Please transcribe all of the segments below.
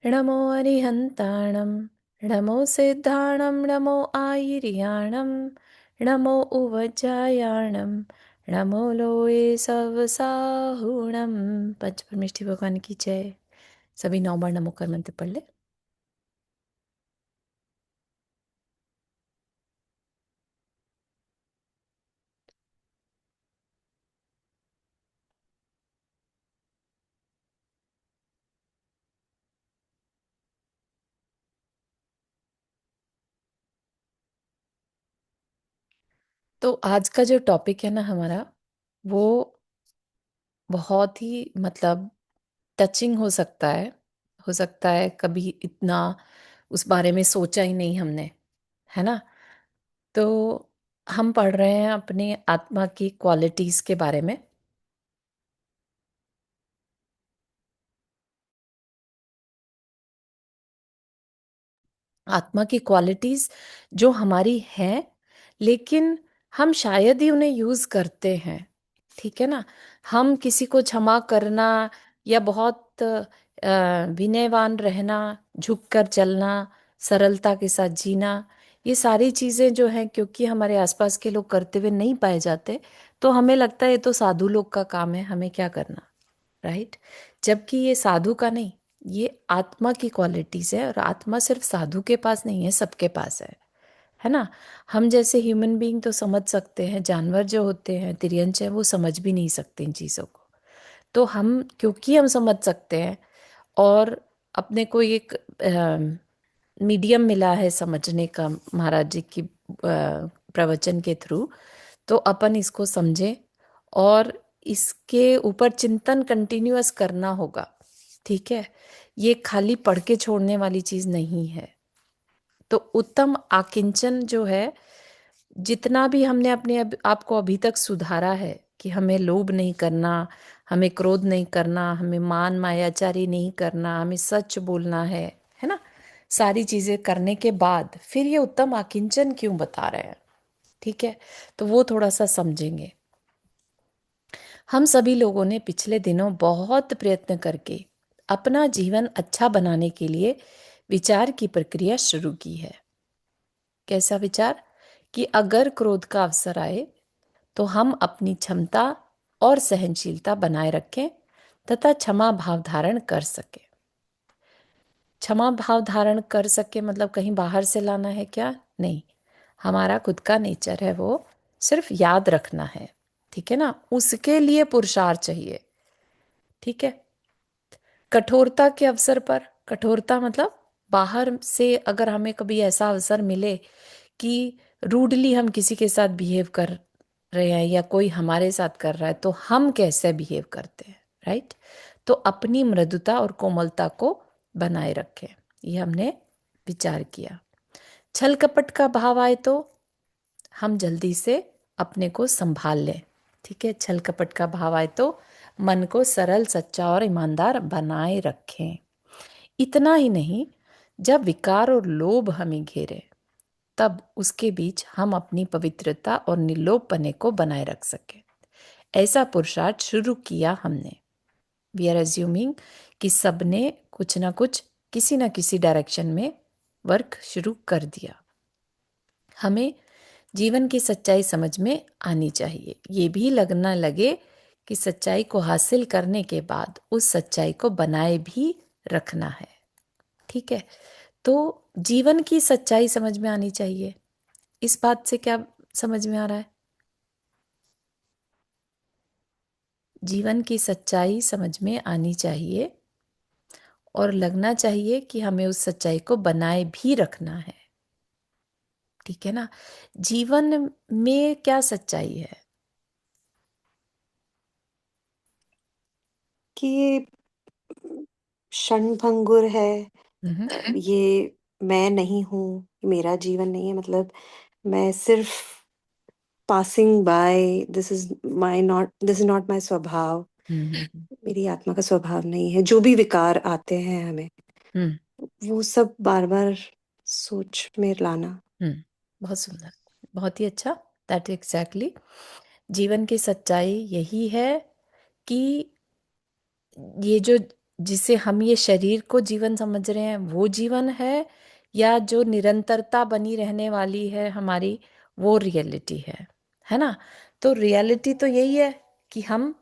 नमो अरिहन्ताणं नमो सिद्धाणं नमो आयिर्याणं नमो उवज्जायाणं नमो लोये सवसाहुणं। पंच परमेष्ठी भगवान की जय। सभी 9 बार नमो कर मंत्र पढ़ ले। तो आज का जो टॉपिक है ना हमारा, वो बहुत ही टचिंग हो सकता है कभी इतना उस बारे में सोचा ही नहीं हमने, है ना। तो हम पढ़ रहे हैं अपने आत्मा की क्वालिटीज के बारे में। आत्मा की क्वालिटीज जो हमारी हैं, लेकिन हम शायद ही उन्हें यूज करते हैं। ठीक है ना। हम किसी को क्षमा करना या बहुत विनयवान रहना, झुककर चलना, सरलता के साथ जीना, ये सारी चीजें जो हैं, क्योंकि हमारे आसपास के लोग करते हुए नहीं पाए जाते, तो हमें लगता है ये तो साधु लोग का काम है, हमें क्या करना। राइट। जबकि ये साधु का नहीं, ये आत्मा की क्वालिटीज है, और आत्मा सिर्फ साधु के पास नहीं है, सबके पास है ना। हम जैसे ह्यूमन बीइंग तो समझ सकते हैं, जानवर जो होते हैं, तिर्यंच है, वो समझ भी नहीं सकते इन चीज़ों को। तो हम, क्योंकि हम समझ सकते हैं और अपने को एक मीडियम मिला है समझने का महाराज जी की प्रवचन के थ्रू, तो अपन इसको समझें और इसके ऊपर चिंतन कंटिन्यूअस करना होगा। ठीक है। ये खाली पढ़ के छोड़ने वाली चीज नहीं है। तो उत्तम आकिंचन जो है, जितना भी हमने अपने आप को अभी तक सुधारा है, कि हमें लोभ नहीं करना, हमें क्रोध नहीं करना, हमें मान मायाचारी नहीं करना, हमें सच बोलना है ना। सारी चीजें करने के बाद फिर ये उत्तम आकिंचन क्यों बता रहे हैं। ठीक है। तो वो थोड़ा सा समझेंगे। हम सभी लोगों ने पिछले दिनों बहुत प्रयत्न करके अपना जीवन अच्छा बनाने के लिए विचार की प्रक्रिया शुरू की है। कैसा विचार? कि अगर क्रोध का अवसर आए तो हम अपनी क्षमता और सहनशीलता बनाए रखें तथा क्षमा भाव धारण कर सके। क्षमा भाव धारण कर सके मतलब कहीं बाहर से लाना है क्या? नहीं, हमारा खुद का नेचर है, वो सिर्फ याद रखना है। ठीक है ना। उसके लिए पुरुषार्थ चाहिए। ठीक है। कठोरता के अवसर पर, कठोरता मतलब बाहर से अगर हमें कभी ऐसा अवसर मिले कि रूडली हम किसी के साथ बिहेव कर रहे हैं या कोई हमारे साथ कर रहा है, तो हम कैसे बिहेव करते हैं। राइट। तो अपनी मृदुता और कोमलता को बनाए रखें, ये हमने विचार किया। छल कपट का भाव आए तो हम जल्दी से अपने को संभाल लें। ठीक है। छल कपट का भाव आए तो मन को सरल, सच्चा और ईमानदार बनाए रखें। इतना ही नहीं, जब विकार और लोभ हमें घेरे, तब उसके बीच हम अपनी पवित्रता और निर्लोभपने को बनाए रख सकें। ऐसा पुरुषार्थ शुरू किया हमने। वी आर अज्यूमिंग कि सबने कुछ ना कुछ, किसी ना किसी डायरेक्शन में वर्क शुरू कर दिया। हमें जीवन की सच्चाई समझ में आनी चाहिए। ये भी लगना लगे कि सच्चाई को हासिल करने के बाद उस सच्चाई को बनाए भी रखना है। ठीक है। तो जीवन की सच्चाई समझ में आनी चाहिए। इस बात से क्या समझ में आ रहा है? जीवन की सच्चाई समझ में आनी चाहिए और लगना चाहिए कि हमें उस सच्चाई को बनाए भी रखना है। ठीक है ना। जीवन में क्या सच्चाई है? कि ये क्षणभंगुर है। हम्म। ये मैं नहीं हूँ, मेरा जीवन नहीं है। मतलब मैं सिर्फ passing by. This is not my स्वभाव। हम्म। मेरी आत्मा का स्वभाव नहीं है। जो भी विकार आते हैं हमें, हम्म। वो सब बार बार सोच में लाना। बहुत सुंदर। बहुत ही अच्छा। दैट एग्जैक्टली जीवन की सच्चाई यही है कि ये जो जिसे हम ये शरीर को जीवन समझ रहे हैं वो जीवन है, या जो निरंतरता बनी रहने वाली है हमारी, वो रियलिटी है ना? तो रियलिटी तो यही है कि हम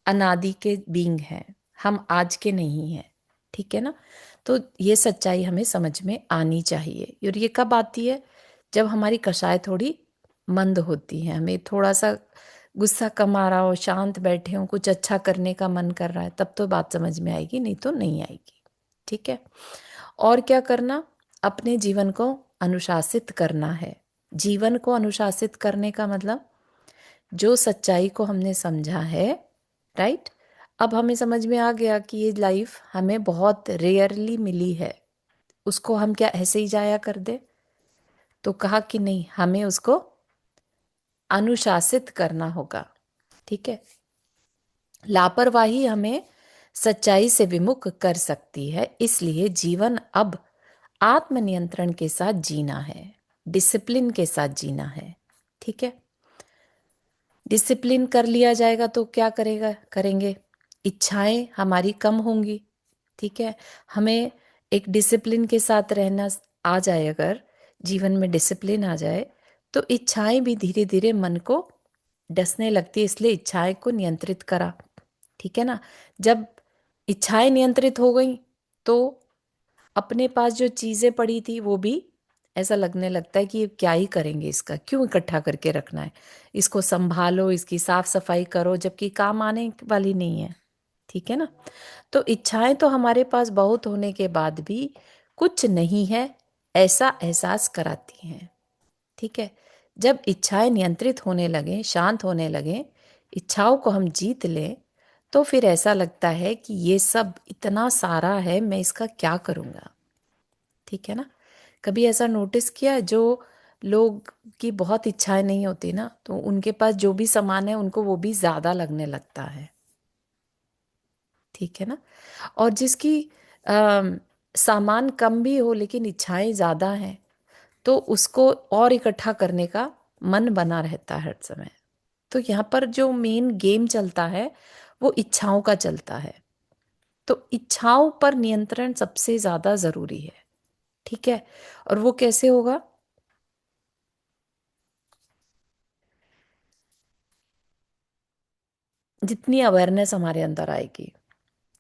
अनादि के बीइंग हैं, हम आज के नहीं हैं। ठीक है ना? तो ये सच्चाई हमें समझ में आनी चाहिए। और ये कब आती है? जब हमारी कषाय थोड़ी मंद होती है, हमें थोड़ा सा गुस्सा कम आ रहा हो, शांत बैठे हो, कुछ अच्छा करने का मन कर रहा है, तब तो बात समझ में आएगी, नहीं तो नहीं आएगी। ठीक है? और क्या करना? अपने जीवन को अनुशासित करना है। जीवन को अनुशासित करने का मतलब, जो सच्चाई को हमने समझा है, राइट, अब हमें समझ में आ गया कि ये लाइफ हमें बहुत रेयरली मिली है, उसको हम क्या ऐसे ही जाया कर दे? तो कहा कि नहीं, हमें उसको अनुशासित करना होगा। ठीक है? लापरवाही हमें सच्चाई से विमुख कर सकती है, इसलिए जीवन अब आत्मनियंत्रण के साथ जीना है, डिसिप्लिन के साथ जीना है। ठीक है? डिसिप्लिन कर लिया जाएगा तो क्या करेंगे? इच्छाएं हमारी कम होंगी। ठीक है? हमें एक डिसिप्लिन के साथ रहना आ जाए, अगर जीवन में डिसिप्लिन आ जाए, तो इच्छाएं भी धीरे धीरे मन को डसने लगती है, इसलिए इच्छाएं को नियंत्रित करा। ठीक है ना? जब इच्छाएं नियंत्रित हो गई, तो अपने पास जो चीजें पड़ी थी वो भी ऐसा लगने लगता है कि ये क्या ही करेंगे, इसका क्यों इकट्ठा करके रखना है, इसको संभालो, इसकी साफ सफाई करो, जबकि काम आने वाली नहीं है। ठीक है ना? तो इच्छाएं तो हमारे पास बहुत होने के बाद भी कुछ नहीं है ऐसा एहसास कराती हैं। ठीक है? जब इच्छाएं नियंत्रित होने लगे, शांत होने लगे, इच्छाओं को हम जीत लें, तो फिर ऐसा लगता है कि ये सब इतना सारा है, मैं इसका क्या करूंगा? ठीक है ना? कभी ऐसा नोटिस किया, जो लोग की बहुत इच्छाएं नहीं होती ना, तो उनके पास जो भी सामान है उनको वो भी ज्यादा लगने लगता है। ठीक है ना? और जिसकी अम, सामान कम भी हो लेकिन इच्छाएं ज्यादा हैं, तो उसको और इकट्ठा करने का मन बना रहता है हर समय। तो यहाँ पर जो मेन गेम चलता है वो इच्छाओं का चलता है। तो इच्छाओं पर नियंत्रण सबसे ज्यादा जरूरी है। ठीक है? और वो कैसे होगा? जितनी अवेयरनेस हमारे अंदर आएगी।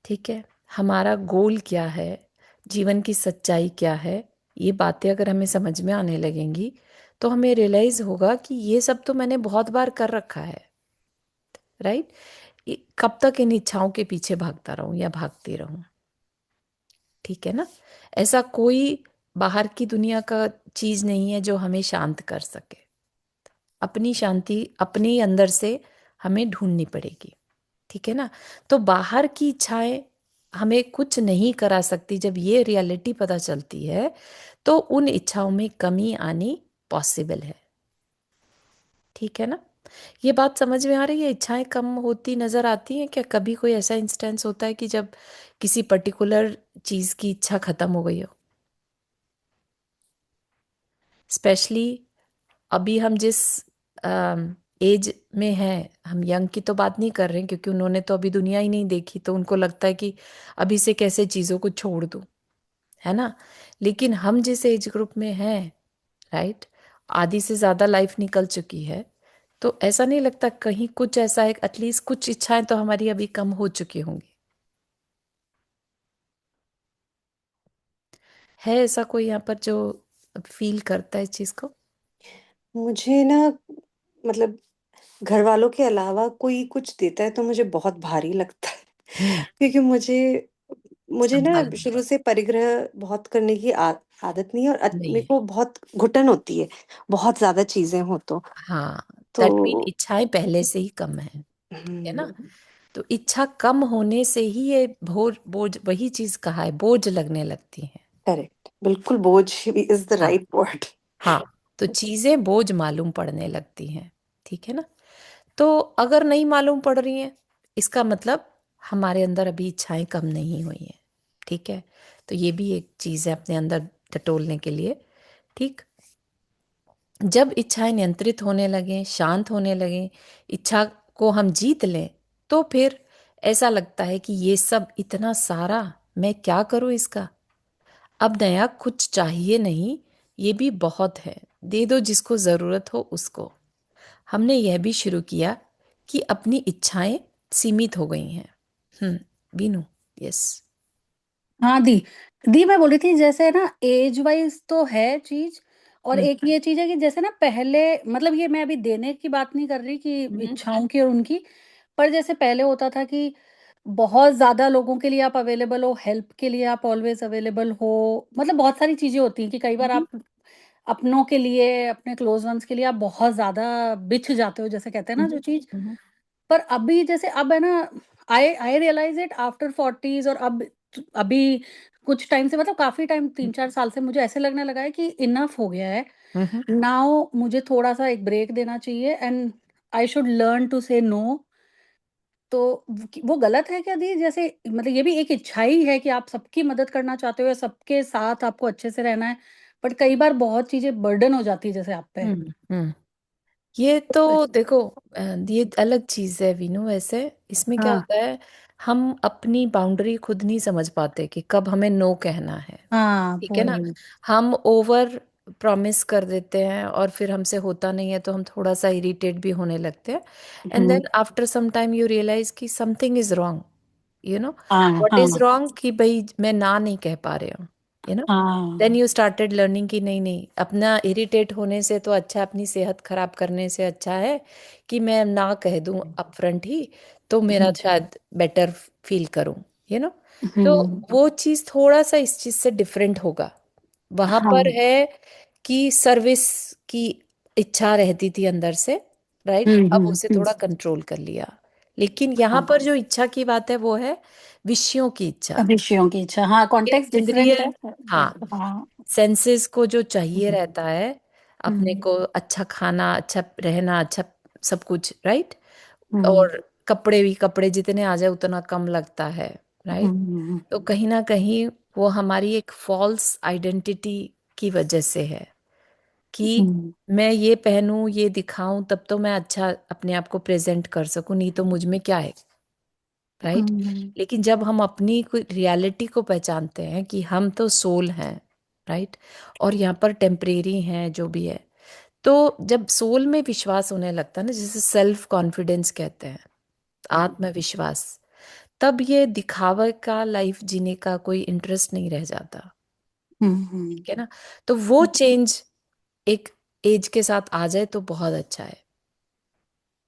ठीक है? हमारा गोल क्या है, जीवन की सच्चाई क्या है, ये बातें अगर हमें समझ में आने लगेंगी, तो हमें रियलाइज होगा कि ये सब तो मैंने बहुत बार कर रखा है। राइट? कब तक इन इच्छाओं के पीछे भागता रहूं या भागती रहूं? ठीक है ना? ऐसा कोई बाहर की दुनिया का चीज नहीं है जो हमें शांत कर सके। अपनी शांति अपने ही अंदर से हमें ढूंढनी पड़ेगी। ठीक है ना? तो बाहर की इच्छाएं हमें कुछ नहीं करा सकती। जब ये रियलिटी पता चलती है, तो उन इच्छाओं में कमी आनी पॉसिबल है। ठीक है ना? ये बात समझ में आ रही है? इच्छाएं कम होती नजर आती हैं क्या? कभी कोई ऐसा इंस्टेंस होता है कि जब किसी पर्टिकुलर चीज की इच्छा खत्म हो गई हो? स्पेशली अभी हम जिस एज में हैं, हम यंग की तो बात नहीं कर रहे हैं, क्योंकि उन्होंने तो अभी दुनिया ही नहीं देखी, तो उनको लगता है कि अभी से कैसे चीज़ों को छोड़ दूं, है ना? लेकिन हम जिस एज ग्रुप में हैं, राइट, आधी से ज़्यादा लाइफ निकल चुकी है, तो ऐसा नहीं लगता कहीं कुछ ऐसा है, एटलीस्ट कुछ इच्छाएं तो हमारी अभी कम हो चुकी होंगी? है ऐसा कोई यहाँ पर जो फील करता है इस चीज़ को? मुझे ना मतलब घरवालों के अलावा कोई कुछ देता है तो मुझे बहुत भारी लगता है। हम्म। क्योंकि मुझे मुझे ना संभालना शुरू से परिग्रह बहुत करने की आदत नहीं है, और नहीं मेरे है। को बहुत घुटन होती है, बहुत ज़्यादा चीज़ें हो तो। हाँ, दैट मीन तो इच्छाएं पहले से ही कम है। ठीक है ना? हुँ, तो इच्छा कम होने से ही ये बोझ बोझ, वही चीज कहा है, बोझ लगने लगती है। करेक्ट, बिल्कुल बोझ इज़ द हाँ। Right word. हाँ, तो चीजें बोझ मालूम पड़ने लगती हैं। ठीक है ना? तो अगर नहीं मालूम पड़ रही हैं, इसका मतलब हमारे अंदर अभी इच्छाएं कम नहीं हुई हैं। ठीक है? तो ये भी एक चीज है अपने अंदर टटोलने के लिए। ठीक? जब इच्छाएं नियंत्रित होने लगें, शांत होने लगें, इच्छा को हम जीत लें, तो फिर ऐसा लगता है कि ये सब इतना सारा, मैं क्या करूं इसका। अब नया कुछ चाहिए नहीं, ये भी बहुत है, दे दो जिसको जरूरत हो उसको। हमने यह भी शुरू किया कि अपनी इच्छाएं सीमित हो गई हैं। बीनू। यस। हाँ दी। दी मैं बोल रही थी जैसे ना एज वाइज तो है चीज, और हम्म। एक ये चीज है कि जैसे ना पहले, मतलब ये मैं अभी देने की बात नहीं कर रही कि हम्म। इच्छाओं की और उनकी, पर जैसे पहले होता था कि बहुत ज्यादा लोगों के लिए आप अवेलेबल हो, हेल्प के लिए आप ऑलवेज अवेलेबल हो, मतलब बहुत सारी चीजें होती हैं कि कई बार हम्म। आप अपनों के लिए, अपने क्लोज वंस के लिए आप बहुत ज्यादा बिछ जाते हो, जैसे कहते हैं ना हम्म। जो चीज। हम्म। पर अभी जैसे अब है ना, आई आई रियलाइज इट आफ्टर फोर्टीज, और अब अभी कुछ टाइम से, मतलब काफी टाइम, 3 4 साल से मुझे ऐसे लगने लगा है कि इनफ हो गया है। हम्म। नाउ मुझे थोड़ा सा एक ब्रेक देना चाहिए, and I should learn to say no. तो वो गलत है क्या दी? जैसे मतलब ये भी एक इच्छा ही है कि आप सबकी मदद करना चाहते हो या सबके साथ आपको अच्छे से रहना है, बट कई बार बहुत चीजें बर्डन हो जाती है जैसे आप पे। हम्म। ये तो देखो, ये अलग चीज है वीनू। वैसे इसमें क्या हाँ होता है, हम अपनी बाउंड्री खुद नहीं समझ पाते कि कब हमें नो कहना है। हाँ ठीक है ना। वही। हम ओवर प्रॉमिस कर देते हैं और फिर हमसे होता नहीं है, तो हम थोड़ा सा इरिटेट भी होने लगते हैं। And hmm. Then after some time you realise कि something is wrong. You know हाँ व्हाट इज हाँ रॉन्ग, कि भाई मैं ना नहीं कह पा रही हूँ। यू नो देन हाँ। यू स्टार्टेड लर्निंग कि नहीं नहीं, अपना इरिटेट होने से तो अच्छा, अपनी सेहत खराब करने से अच्छा है कि मैं ना कह दूं अपफ्रंट ही, तो मेरा हम्म। शायद बेटर फील करूं। यू नो तो हम्म। वो चीज थोड़ा सा इस चीज से डिफरेंट होगा। वहां पर हाँ। है कि सर्विस की इच्छा रहती थी अंदर से, राइट, अब उसे हम्म। थोड़ा कंट्रोल कर लिया। लेकिन यहाँ हाँ, पर जो इच्छा की बात है वो है विषयों की इच्छा। विषयों की इच्छा, हाँ ये कॉन्टेक्स्ट इंद्रिय, डिफरेंट है। हाँ, हाँ। सेंसेस को जो चाहिए हम्म। रहता है, अपने हम्म। को अच्छा खाना, अच्छा रहना, अच्छा सब कुछ, राइट। हम्म। और कपड़े भी, कपड़े जितने आ जाए उतना कम लगता है, राइट। हम्म। तो कहीं ना कहीं वो हमारी एक फॉल्स आइडेंटिटी की वजह से है कि हम्म। मैं ये पहनूं, ये दिखाऊं, तब तो मैं अच्छा अपने आप को प्रेजेंट कर सकूं, नहीं तो मुझ में क्या है, राइट। हम्म। लेकिन जब हम अपनी रियलिटी को पहचानते हैं कि हम तो सोल हैं, राइट, और यहाँ पर टेम्परेरी हैं जो भी है, तो जब सोल में विश्वास होने लगता है ना, जिसे सेल्फ कॉन्फिडेंस कहते हैं, आत्मविश्वास, तब ये दिखावे का लाइफ जीने का कोई इंटरेस्ट नहीं रह जाता। हम्म। ठीक है ना। तो वो चेंज एक एज के साथ आ जाए तो बहुत अच्छा है।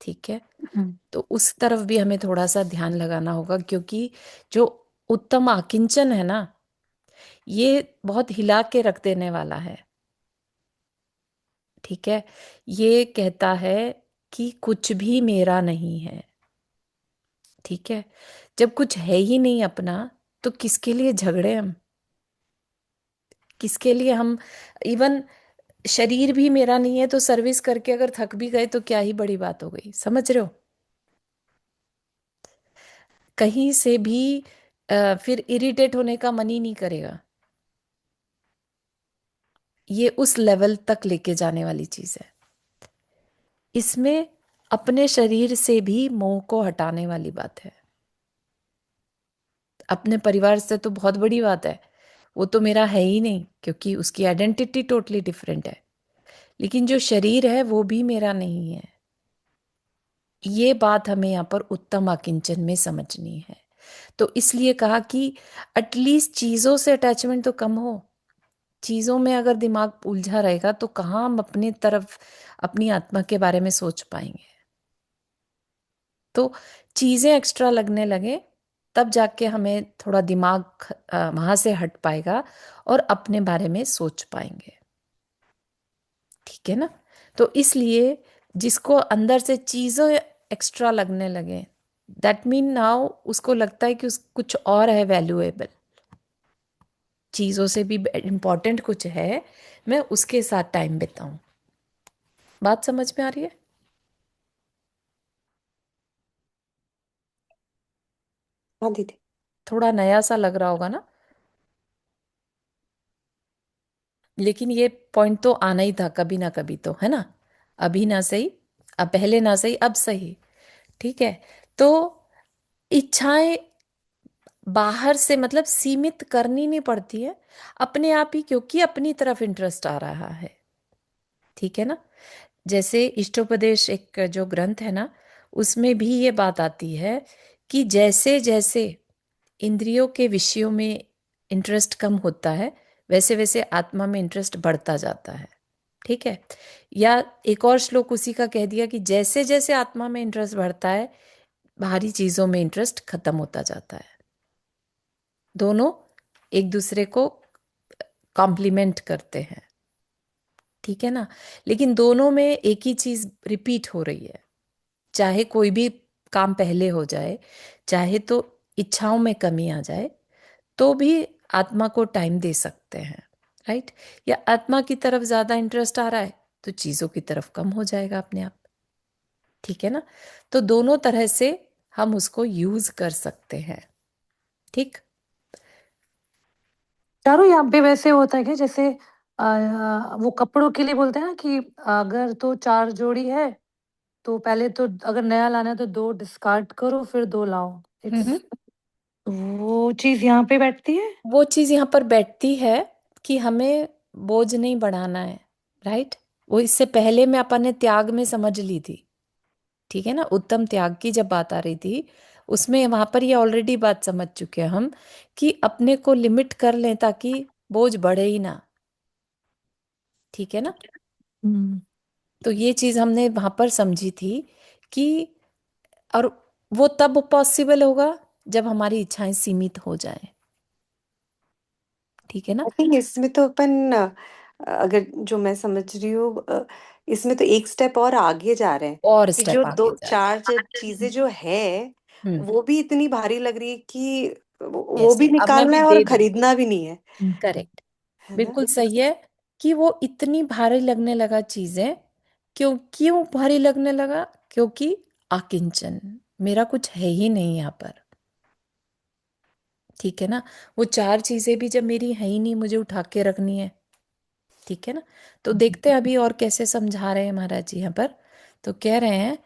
ठीक है। हम्म। तो उस तरफ भी हमें थोड़ा सा ध्यान लगाना होगा, क्योंकि जो उत्तम आकिंचन है ना, ये बहुत हिला के रख देने वाला है। ठीक है। ये कहता है कि कुछ भी मेरा नहीं है। ठीक है। जब कुछ है ही नहीं अपना, तो किसके लिए झगड़े हम, किसके लिए हम, इवन शरीर भी मेरा नहीं है तो सर्विस करके अगर थक भी गए तो क्या ही बड़ी बात हो गई, समझ रहे हो। कहीं से भी फिर इरिटेट होने का मन ही नहीं करेगा। ये उस लेवल तक लेके जाने वाली चीज है। इसमें अपने शरीर से भी मोह को हटाने वाली बात है। अपने परिवार से तो बहुत बड़ी बात है, वो तो मेरा है ही नहीं, क्योंकि उसकी आइडेंटिटी टोटली डिफरेंट है। लेकिन जो शरीर है वो भी मेरा नहीं है। ये बात हमें यहाँ पर उत्तम आकिंचन में समझनी है। तो इसलिए कहा कि एटलीस्ट चीजों से अटैचमेंट तो कम हो। चीजों में अगर दिमाग उलझा रहेगा तो कहाँ हम अपनी तरफ, अपनी आत्मा के बारे में सोच पाएंगे। तो चीजें एक्स्ट्रा लगने लगे, तब जाके हमें थोड़ा दिमाग वहां से हट पाएगा और अपने बारे में सोच पाएंगे। ठीक है ना। तो इसलिए जिसको अंदर से चीजें एक्स्ट्रा लगने लगे, दैट मीन नाउ उसको लगता है कि उस कुछ और है वैल्यूएबल, चीजों से भी इम्पोर्टेंट कुछ है, मैं उसके साथ टाइम बिताऊं। बात समझ में आ रही है। हाँ दीदी। थोड़ा नया सा लग रहा होगा ना, लेकिन ये पॉइंट तो आना ही था कभी ना कभी तो, है ना। अभी ना सही, अब पहले ना सही, अब सही। ठीक है। तो इच्छाएं बाहर से मतलब सीमित करनी नहीं पड़ती है, अपने आप ही, क्योंकि अपनी तरफ इंटरेस्ट आ रहा है। ठीक है ना। जैसे इष्टोपदेश एक जो ग्रंथ है ना, उसमें भी ये बात आती है कि जैसे जैसे इंद्रियों के विषयों में इंटरेस्ट कम होता है, वैसे वैसे आत्मा में इंटरेस्ट बढ़ता जाता है। ठीक है। या एक और श्लोक उसी का कह दिया कि जैसे जैसे आत्मा में इंटरेस्ट बढ़ता है, बाहरी चीजों में इंटरेस्ट खत्म होता जाता है। दोनों एक दूसरे को कॉम्प्लीमेंट करते हैं। ठीक है ना। लेकिन दोनों में एक ही चीज रिपीट हो रही है, चाहे कोई भी काम पहले हो जाए, चाहे तो इच्छाओं में कमी आ जाए, तो भी आत्मा को टाइम दे सकते हैं। राइट। या आत्मा की तरफ ज्यादा इंटरेस्ट आ रहा है, तो चीजों की तरफ कम हो जाएगा अपने आप। ठीक है ना। तो दोनों तरह से हम उसको यूज कर सकते हैं। ठीक। चारों यहाँ पे वैसे होता है कि जैसे वो कपड़ों के लिए बोलते हैं ना कि अगर तो 4 जोड़ी है, तो पहले तो अगर नया लाना है तो 2 डिस्कार्ड करो फिर 2 लाओ। हम्म। इट्स वो चीज़ यहाँ पे बैठती है? वो चीज यहाँ पर बैठती है कि हमें बोझ नहीं बढ़ाना है। राइट। वो इससे पहले में अपन ने त्याग में समझ ली थी। ठीक है ना। उत्तम त्याग की जब बात आ रही थी, उसमें वहां पर ये ऑलरेडी बात समझ चुके हैं हम कि अपने को लिमिट कर लें ताकि बोझ बढ़े ही ना। ठीक है ना। हुँ। तो ये चीज हमने वहां पर समझी थी कि, और वो तब पॉसिबल होगा जब हमारी इच्छाएं सीमित हो जाएं। ठीक है ना। आई थिंक इसमें तो अपन अगर जो मैं समझ रही हूँ इसमें तो एक स्टेप और आगे जा रहे हैं और कि स्टेप जो आगे दो जा रहे चार चीजें जो है हैं। वो भी इतनी भारी लग रही है कि वो भी कैसे अब मैं निकालना भी है और दे दूं। खरीदना भी नहीं है। करेक्ट। है ना? बिल्कुल सही है कि वो इतनी भारी लगने लगा चीजें। क्यों क्यों भारी लगने लगा? क्योंकि आकिंचन, मेरा कुछ है ही नहीं यहाँ पर। ठीक है ना। वो चार चीजें भी जब मेरी है ही नहीं, मुझे उठा के रखनी है। ठीक है ना। तो देखते हैं अभी और कैसे समझा रहे हैं महाराज जी यहाँ पर। तो कह रहे हैं,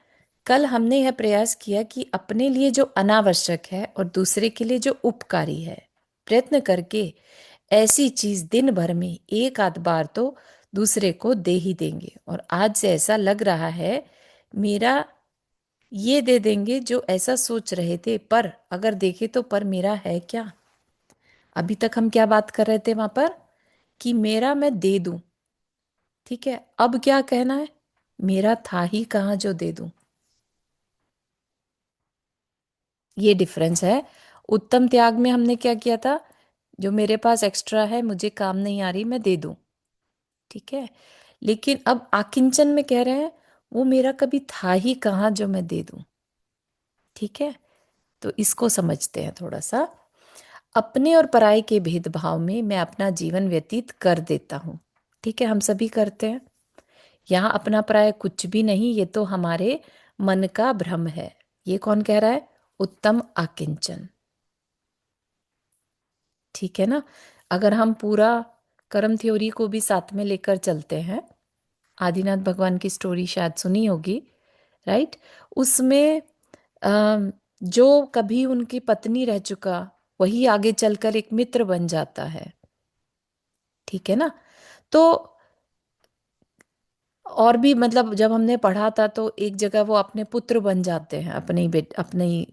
कल हमने यह प्रयास किया कि अपने लिए जो अनावश्यक है और दूसरे के लिए जो उपकारी है, प्रयत्न करके ऐसी चीज दिन भर में एक आध बार तो दूसरे को दे ही देंगे। और आज से ऐसा लग रहा है मेरा, ये दे देंगे जो ऐसा सोच रहे थे, पर अगर देखे तो पर मेरा है क्या। अभी तक हम क्या बात कर रहे थे वहां पर कि मेरा मैं दे दूं। ठीक है। अब क्या कहना है, मेरा था ही कहाँ जो दे दूं। ये डिफरेंस है। उत्तम त्याग में हमने क्या किया था, जो मेरे पास एक्स्ट्रा है, मुझे काम नहीं आ रही, मैं दे दूं। ठीक है। लेकिन अब आकिंचन में कह रहे हैं, वो मेरा कभी था ही कहाँ जो मैं दे दूं। ठीक है। तो इसको समझते हैं थोड़ा सा। अपने और पराये के भेदभाव में मैं अपना जीवन व्यतीत कर देता हूँ। ठीक है। हम सभी करते हैं। यहाँ अपना पराया कुछ भी नहीं, ये तो हमारे मन का भ्रम है। ये कौन कह रहा है? उत्तम आकिंचन। ठीक है ना। अगर हम पूरा कर्म थ्योरी को भी साथ में लेकर चलते हैं, आदिनाथ भगवान की स्टोरी शायद सुनी होगी। राइट। उसमें जो कभी उनकी पत्नी रह चुका, वही आगे चलकर एक मित्र बन जाता है। ठीक है ना। तो और भी मतलब जब हमने पढ़ा था तो एक जगह वो अपने पुत्र बन जाते हैं, अपने ही अपने ही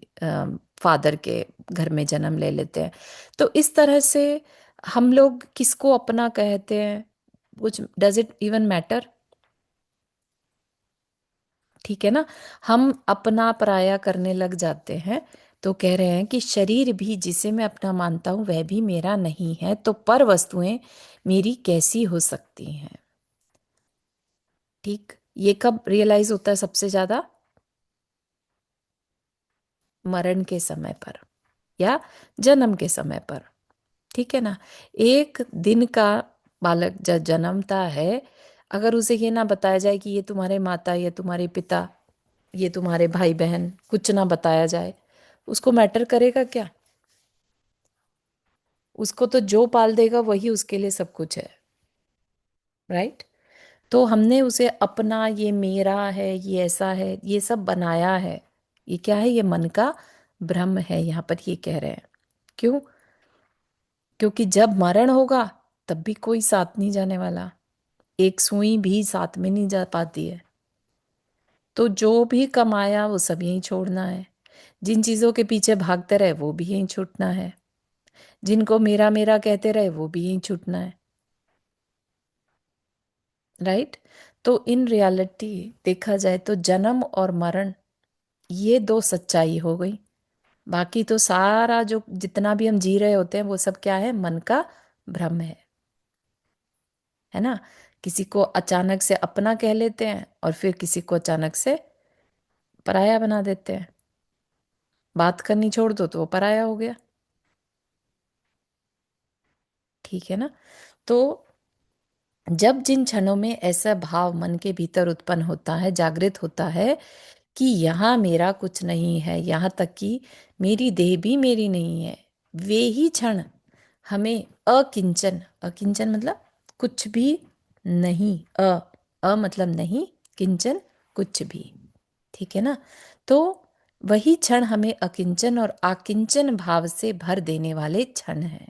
फादर के घर में जन्म ले लेते हैं। तो इस तरह से हम लोग किसको अपना कहते हैं, कुछ डज इट इवन मैटर? ठीक है ना। हम अपना पराया करने लग जाते हैं। तो कह रहे हैं कि शरीर भी जिसे मैं अपना मानता हूं वह भी मेरा नहीं है, तो पर वस्तुएं मेरी कैसी हो सकती हैं। ठीक। ये कब रियलाइज होता है सबसे ज्यादा? मरण के समय पर या जन्म के समय पर। ठीक है ना। एक दिन का बालक जब जन्मता है, अगर उसे ये ना बताया जाए कि ये तुम्हारे माता, ये तुम्हारे पिता, ये तुम्हारे भाई बहन, कुछ ना बताया जाए, उसको मैटर करेगा क्या? उसको तो जो पाल देगा वही उसके लिए सब कुछ है। राइट। तो हमने उसे अपना, ये मेरा है, ये ऐसा है, ये सब बनाया है। ये क्या है? ये मन का ब्रह्म है, यहाँ पर ये कह रहे हैं। क्यों? क्योंकि जब मरण होगा तब भी कोई साथ नहीं जाने वाला, एक सुई भी साथ में नहीं जा पाती है। तो जो भी कमाया वो सब यहीं छोड़ना है, जिन चीजों के पीछे भागते रहे वो भी यहीं छूटना है, जिनको मेरा मेरा कहते रहे वो भी यहीं छूटना है। राइट? तो इन रियलिटी देखा जाए तो जन्म और मरण ये दो सच्चाई हो गई। बाकी तो सारा जो जितना भी हम जी रहे होते हैं वो सब क्या है? मन का भ्रम है ना। किसी को अचानक से अपना कह लेते हैं और फिर किसी को अचानक से पराया बना देते हैं। बात करनी छोड़ दो तो वो पराया हो गया। ठीक है ना। तो जब जिन क्षणों में ऐसा भाव मन के भीतर उत्पन्न होता है, जागृत होता है कि यहाँ मेरा कुछ नहीं है, यहाँ तक कि मेरी देह भी मेरी नहीं है, वे ही क्षण हमें अकिंचन, अकिंचन मतलब कुछ भी नहीं, अ मतलब नहीं, किंचन कुछ भी। ठीक है ना। तो वही क्षण हमें अकिंचन और आकिंचन भाव से भर देने वाले क्षण हैं।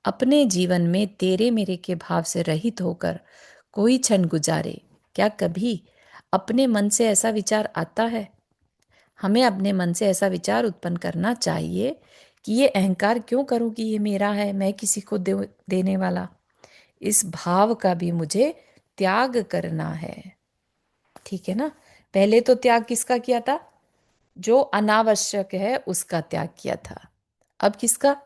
अपने जीवन में तेरे मेरे के भाव से रहित होकर कोई क्षण गुजारे, क्या कभी अपने मन से ऐसा विचार आता है? हमें अपने मन से ऐसा विचार उत्पन्न करना चाहिए कि ये अहंकार क्यों करूं कि ये मेरा है, मैं किसी को देने वाला। इस भाव का भी मुझे त्याग करना है। ठीक है ना। पहले तो त्याग किसका किया था? जो अनावश्यक है उसका त्याग किया था। अब किसका?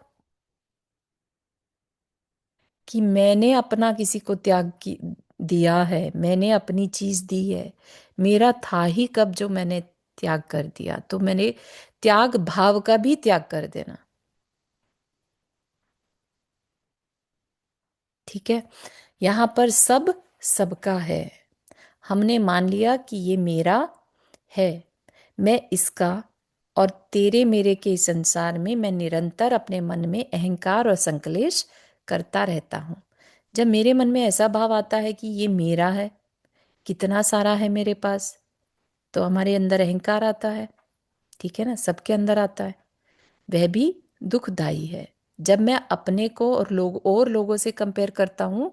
कि मैंने अपना किसी को दिया है, मैंने अपनी चीज दी है। मेरा था ही कब जो मैंने त्याग कर दिया? तो मैंने त्याग भाव का भी त्याग कर देना। ठीक है। यहां पर सब सबका है। हमने मान लिया कि ये मेरा है, मैं इसका, और तेरे मेरे के संसार में मैं निरंतर अपने मन में अहंकार और संकलेश करता रहता हूं। जब मेरे मन में ऐसा भाव आता है कि ये मेरा है, कितना सारा है मेरे पास, तो हमारे अंदर अहंकार आता है। ठीक है ना। सबके अंदर आता है। वह भी दुखदाई है। जब मैं अपने को और लोगों से कंपेयर करता हूं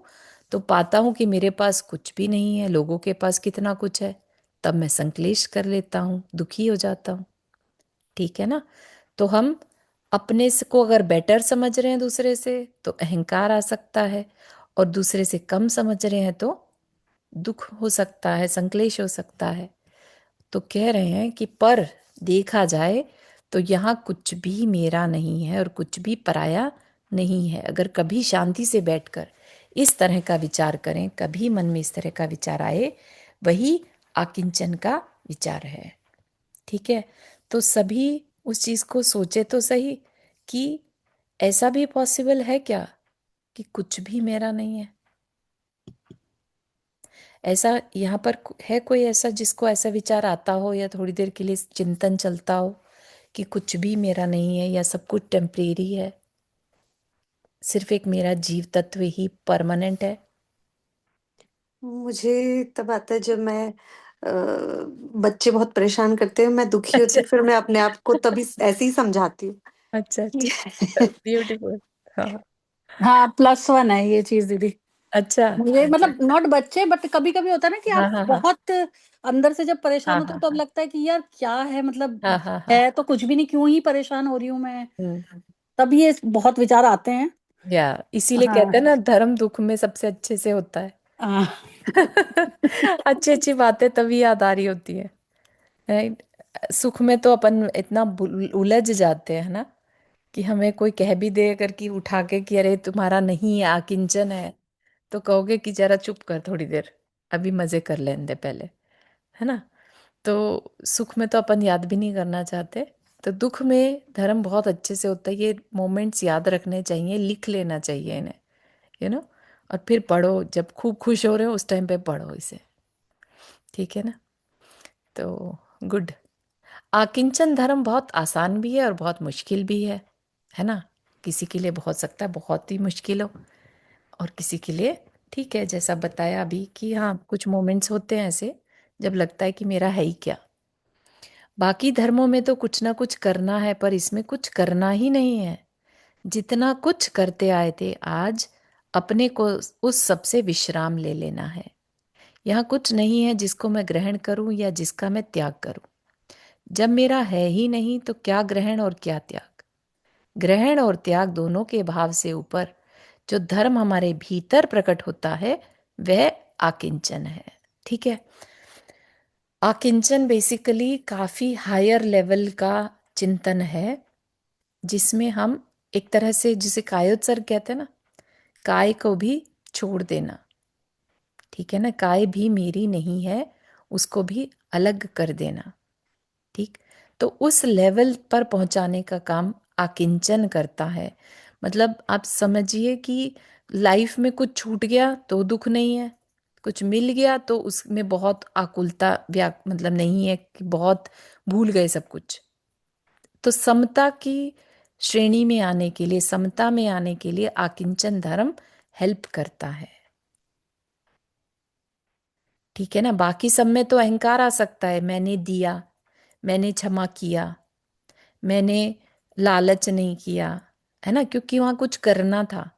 तो पाता हूं कि मेरे पास कुछ भी नहीं है, लोगों के पास कितना कुछ है, तब मैं संकलेश कर लेता हूं, दुखी हो जाता हूं। ठीक है ना। तो हम अपने से को अगर बेटर समझ रहे हैं दूसरे से तो अहंकार आ सकता है, और दूसरे से कम समझ रहे हैं तो दुख हो सकता है, संकलेश हो सकता है। तो कह रहे हैं कि पर देखा जाए तो यहाँ कुछ भी मेरा नहीं है और कुछ भी पराया नहीं है। अगर कभी शांति से बैठकर इस तरह का विचार करें, कभी मन में इस तरह का विचार आए, वही आकिंचन का विचार है। ठीक है। तो सभी उस चीज को सोचे तो सही कि ऐसा भी पॉसिबल है क्या कि कुछ भी मेरा नहीं है। ऐसा यहाँ पर है कोई ऐसा जिसको ऐसा विचार आता हो या थोड़ी देर के लिए चिंतन चलता हो कि कुछ भी मेरा नहीं है या सब कुछ टेम्परेरी है, सिर्फ एक मेरा जीव तत्व ही परमानेंट है? मुझे तब आता है जब मैं बच्चे बहुत परेशान करते हैं, मैं दुखी होती अच्छा। हूँ, फिर मैं अपने आप को तभी ऐसे ही समझाती हूँ अच्छा अच्छा। कि ब्यूटीफुल। हाँ। हाँ, +1 है ये चीज दीदी। अच्छा मुझे अच्छा। मतलब नॉट बच्चे, बट कभी कभी होता है ना कि हाँ आप हाँ हाँ बहुत अंदर से जब परेशान हाँ होते हो हाँ तो अब हाँ लगता है कि यार क्या है, मतलब हाँ हाँ हाँ। है तो कुछ भी नहीं, क्यों ही परेशान हो रही हूँ मैं। हम्म। तब ये बहुत विचार आते हैं। या इसीलिए कहते हैं हाँ। ना, धर्म दुख में सबसे अच्छे से होता है। हाँ। अच्छी अच्छी बातें तभी याद आ रही होती है। राइट। सुख में तो अपन इतना उलझ जाते हैं ना कि हमें कोई कह भी दे अगर कि उठा के कि अरे तुम्हारा नहीं है, आकिंचन है, तो कहोगे कि जरा चुप कर थोड़ी देर, अभी मजे कर लेने दे पहले। है ना। तो सुख में तो अपन याद भी नहीं करना चाहते। तो दुख में धर्म बहुत अच्छे से होता है। ये मोमेंट्स याद रखने चाहिए, लिख लेना चाहिए इन्हें, और फिर पढ़ो, जब खूब खुश हो रहे हो उस टाइम पे पढ़ो इसे। ठीक है ना। तो गुड। आकिंचन धर्म बहुत आसान भी है और बहुत मुश्किल भी है ना। किसी के लिए हो सकता है बहुत ही मुश्किल हो, और किसी के लिए ठीक है, जैसा बताया अभी कि हाँ कुछ मोमेंट्स होते हैं ऐसे जब लगता है कि मेरा है ही क्या। बाकी धर्मों में तो कुछ ना कुछ करना है, पर इसमें कुछ करना ही नहीं है। जितना कुछ करते आए थे, आज अपने को उस सब से विश्राम ले लेना है। यहाँ कुछ नहीं है जिसको मैं ग्रहण करूं या जिसका मैं त्याग करूं। जब मेरा है ही नहीं तो क्या ग्रहण और क्या त्याग। ग्रहण और त्याग दोनों के भाव से ऊपर जो धर्म हमारे भीतर प्रकट होता है वह आकिंचन है। ठीक है। आकिंचन बेसिकली काफी हायर लेवल का चिंतन है, जिसमें हम एक तरह से, जिसे कायोत्सर्ग कहते हैं ना, काय को भी छोड़ देना। ठीक है ना, काय भी मेरी नहीं है, उसको भी अलग कर देना। ठीक। तो उस लेवल पर पहुंचाने का काम आकिंचन करता है। मतलब आप समझिए कि लाइफ में कुछ छूट गया तो दुख नहीं है, कुछ मिल गया तो उसमें बहुत आकुलता मतलब नहीं है कि बहुत भूल गए सब कुछ। तो समता की श्रेणी में आने के लिए, समता में आने के लिए आकिंचन धर्म हेल्प करता है। ठीक है ना। बाकी सब में तो अहंकार आ सकता है, मैंने दिया, मैंने क्षमा किया, मैंने लालच नहीं किया, है ना, क्योंकि वहां कुछ करना था।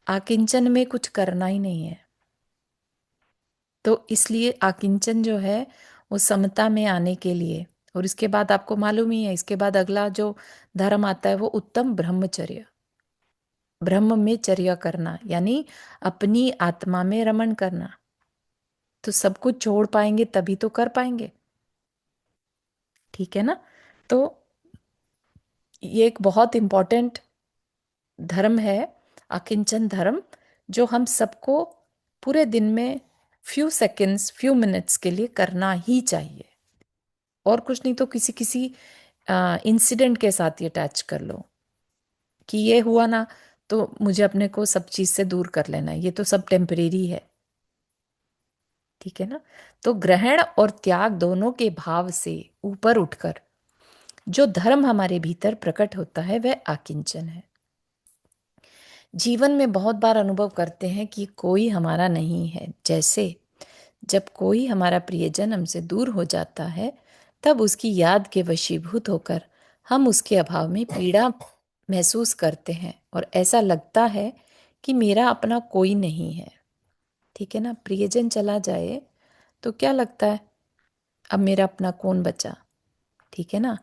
आकिंचन में कुछ करना ही नहीं है। तो इसलिए आकिंचन जो है वो समता में आने के लिए। और इसके बाद आपको मालूम ही है, इसके बाद अगला जो धर्म आता है वो उत्तम ब्रह्मचर्य। ब्रह्म में चर्या करना यानी अपनी आत्मा में रमण करना। तो सब कुछ छोड़ पाएंगे तभी तो कर पाएंगे। ठीक है ना। तो ये एक बहुत इंपॉर्टेंट धर्म है, अकिंचन धर्म, जो हम सबको पूरे दिन में फ्यू सेकंड्स, फ्यू मिनट्स के लिए करना ही चाहिए। और कुछ नहीं तो किसी किसी इंसिडेंट के साथ ये अटैच कर लो कि ये हुआ ना, तो मुझे अपने को सब चीज से दूर कर लेना है, ये तो सब टेम्परेरी है। ठीक है ना। तो ग्रहण और त्याग दोनों के भाव से ऊपर उठकर जो धर्म हमारे भीतर प्रकट होता है वह आकिंचन है। जीवन में बहुत बार अनुभव करते हैं कि कोई हमारा नहीं है। जैसे जब कोई हमारा प्रियजन हमसे दूर हो जाता है, तब उसकी याद के वशीभूत होकर हम उसके अभाव में पीड़ा महसूस करते हैं और ऐसा लगता है कि मेरा अपना कोई नहीं है। ठीक है ना। प्रियजन चला जाए तो क्या लगता है, अब मेरा अपना कौन बचा। ठीक है ना।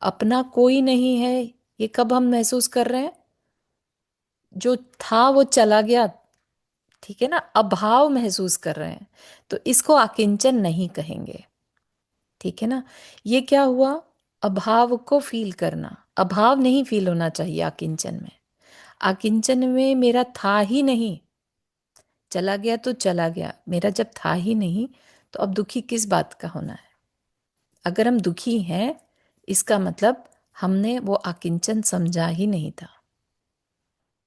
अपना कोई नहीं है, ये कब हम महसूस कर रहे हैं, जो था वो चला गया। ठीक है ना, अभाव महसूस कर रहे हैं, तो इसको आकिंचन नहीं कहेंगे। ठीक है ना। ये क्या हुआ, अभाव को फील करना। अभाव नहीं फील होना चाहिए आकिंचन में। आकिंचन में मेरा था ही नहीं, चला गया तो चला गया, मेरा जब था ही नहीं तो अब दुखी किस बात का होना है। अगर हम दुखी हैं इसका मतलब हमने वो आकिंचन समझा ही नहीं था।